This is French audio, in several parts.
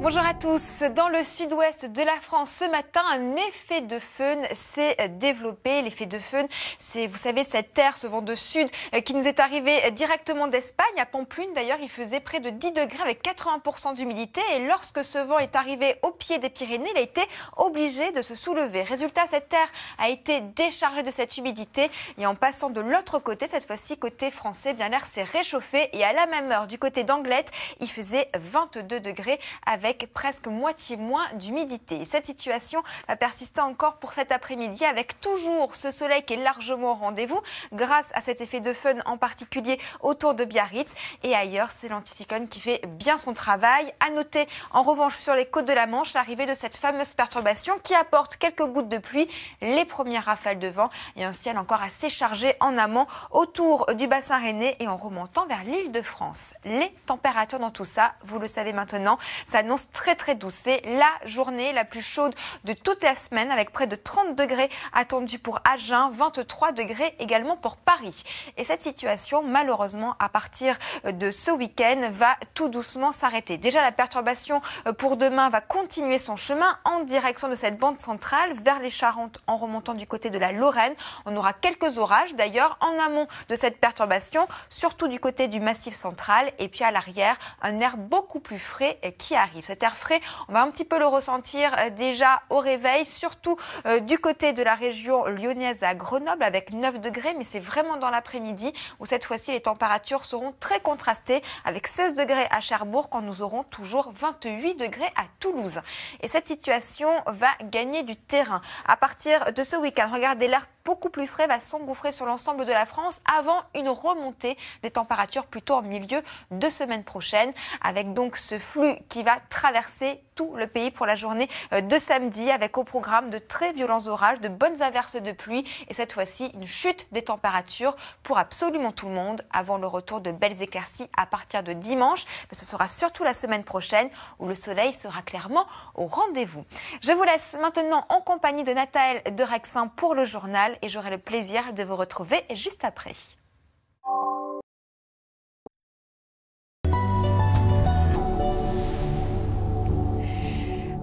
Bonjour à tous. Dans le sud-ouest de la France, ce matin, un effet de föhn s'est développé. L'effet de föhn, c'est, vous savez, cette air, ce vent de sud qui nous est arrivé directement d'Espagne. À Pampelune, d'ailleurs, il faisait près de 10 degrés avec 80% d'humidité. Et lorsque ce vent est arrivé au pied des Pyrénées, il a été obligé de se soulever. Résultat, cette air a été déchargée de cette humidité. Et en passant de l'autre côté, cette fois-ci côté français, bien l'air s'est réchauffé. Et à la même heure, du côté d'Anglet, il faisait 22 degrés avec presque moitié moins d'humidité. Cette situation va persister encore pour cet après-midi avec toujours ce soleil qui est largement au rendez-vous grâce à cet effet de föhn en particulier autour de Biarritz et ailleurs c'est l'anticyclone qui fait bien son travail. À noter en revanche sur les côtes de la Manche l'arrivée de cette fameuse perturbation qui apporte quelques gouttes de pluie, les premières rafales de vent et un ciel encore assez chargé en amont autour du bassin rennais et en remontant vers l'île de France. Les températures dans tout ça, vous le savez maintenant, s'annoncent très douce. C'est la journée la plus chaude de toute la semaine avec près de 30 degrés attendus pour Agen, 23 degrés également pour Paris. Et cette situation, malheureusement, à partir de ce week-end, va tout doucement s'arrêter. Déjà, la perturbation pour demain va continuer son chemin en direction de cette bande centrale vers les Charentes en remontant du côté de la Lorraine. On aura quelques orages d'ailleurs en amont de cette perturbation, surtout du côté du Massif central et puis à l'arrière, un air beaucoup plus frais qui arrive. Cet air frais, on va un petit peu le ressentir déjà au réveil, surtout du côté de la région lyonnaise à Grenoble avec 9 degrés, mais c'est vraiment dans l'après-midi où cette fois-ci les températures seront très contrastées avec 16 degrés à Cherbourg quand nous aurons toujours 28 degrés à Toulouse. Et cette situation va gagner du terrain à partir de ce week-end. Regardez, l'air beaucoup plus frais va s'engouffrer sur l'ensemble de la France avant une remontée des températures plutôt en milieu de semaine prochaine avec donc ce flux qui va traverser tout le pays pour la journée de samedi avec au programme de très violents orages, de bonnes averses de pluie et cette fois-ci une chute des températures pour absolument tout le monde avant le retour de belles éclaircies à partir de dimanche. Mais ce sera surtout la semaine prochaine où le soleil sera clairement au rendez-vous. Je vous laisse maintenant en compagnie de Nathaël de Rexin pour le journal et j'aurai le plaisir de vous retrouver juste après.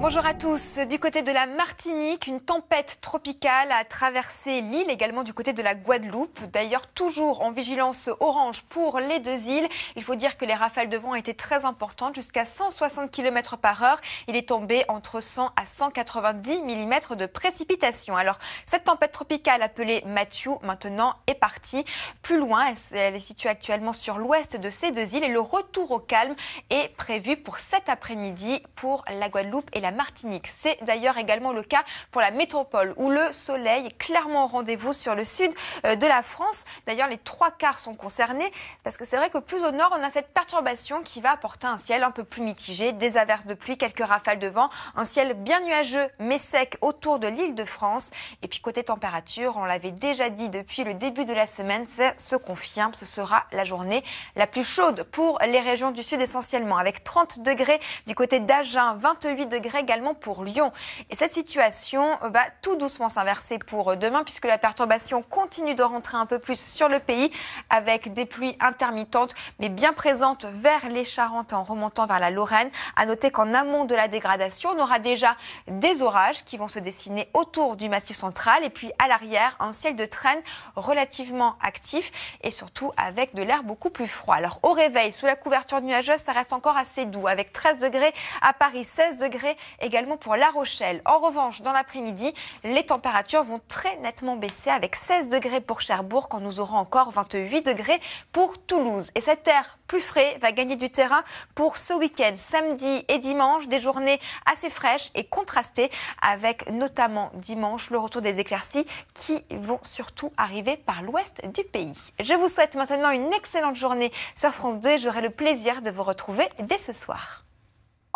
Bonjour à tous. Du côté de la Martinique, une tempête tropicale a traversé l'île, également du côté de la Guadeloupe. D'ailleurs, toujours en vigilance orange pour les deux îles. Il faut dire que les rafales de vent étaient très importantes, jusqu'à 160 km/h. Il est tombé entre 100 à 190 mm de précipitations. Alors, cette tempête tropicale appelée Matthew, maintenant, est partie. Plus loin, elle est située actuellement sur l'ouest de ces deux îles et le retour au calme est prévu pour cet après-midi pour la Guadeloupe et la Martinique. C'est d'ailleurs également le cas pour la métropole où le soleil est clairement au rendez-vous sur le sud de la France. D'ailleurs, les 3/4 sont concernés parce que c'est vrai que plus au nord, on a cette perturbation qui va apporter un ciel un peu plus mitigé, des averses de pluie, quelques rafales de vent, un ciel bien nuageux mais sec autour de l'île de France. Et puis côté température, on l'avait déjà dit depuis le début de la semaine, ça se confirme, ce sera la journée la plus chaude pour les régions du sud essentiellement avec 30 degrés du côté d'Agen, 28 degrés également pour Lyon. Et cette situation va tout doucement s'inverser pour demain puisque la perturbation continue de rentrer un peu plus sur le pays avec des pluies intermittentes mais bien présentes vers les Charentes en remontant vers la Lorraine. À noter qu'en amont de la dégradation, on aura déjà des orages qui vont se dessiner autour du Massif central et puis à l'arrière, un ciel de traîne relativement actif et surtout avec de l'air beaucoup plus froid. Alors au réveil, sous la couverture nuageuse, ça reste encore assez doux avec 13 degrés à Paris, 16 degrés également pour La Rochelle. En revanche, dans l'après-midi, les températures vont très nettement baisser avec 16 degrés pour Cherbourg quand nous aurons encore 28 degrés pour Toulouse. Et cet air plus frais va gagner du terrain pour ce week-end, samedi et dimanche, des journées assez fraîches et contrastées avec notamment dimanche le retour des éclaircies qui vont surtout arriver par l'ouest du pays. Je vous souhaite maintenant une excellente journée sur France 2 et j'aurai le plaisir de vous retrouver dès ce soir.